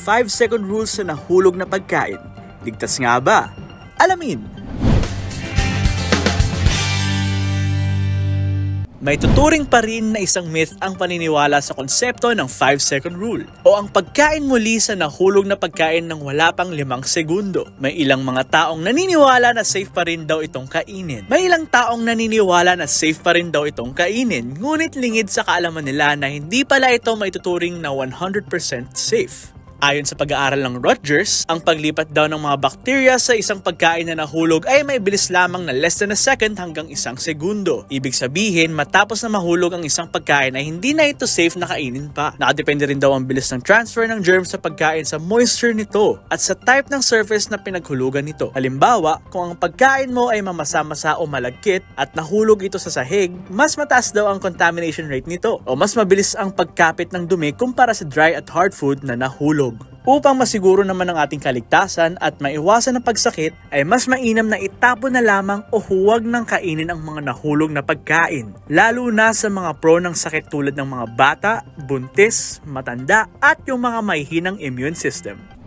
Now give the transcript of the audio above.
5-second rule sa nahulog na pagkain. Ligtas nga ba? Alamin! May tuturing pa rin na isang myth ang paniniwala sa konsepto ng 5-second rule o ang pagkain muli sa nahulog na pagkain ng wala pang 5 segundo. May ilang mga taong naniniwala na safe pa rin daw itong kainin. May ilang taong naniniwala na safe pa rin daw itong kainin, ngunit lingid sa kaalaman nila na hindi pala ito may tuturing na 100% safe. Ayon sa pag-aaral ng Rutgers, ang paglipat daw ng mga bakterya sa isang pagkain na nahulog ay may bilis lamang na less than a second hanggang 1 segundo. Ibig sabihin, matapos na mahulog ang isang pagkain ay hindi na ito safe na kainin pa. Nakadepende rin daw ang bilis ng transfer ng germs sa pagkain sa moisture nito at sa type ng surface na pinaghulugan nito. Halimbawa, kung ang pagkain mo ay mamasa-masa o malagkit at nahulog ito sa sahig, mas mataas daw ang contamination rate nito o mas mabilis ang pagkapit ng dumi kumpara sa dry at hard food na nahulog. Upang masiguro naman ang ating kaligtasan at maiwasan ang pagsakit, ay mas mainam na itapon na lamang o huwag nang kainin ang mga nahulog na pagkain. Lalo na sa mga prone ng sakit tulad ng mga bata, buntis, matanda at yung mga may hinang immune system.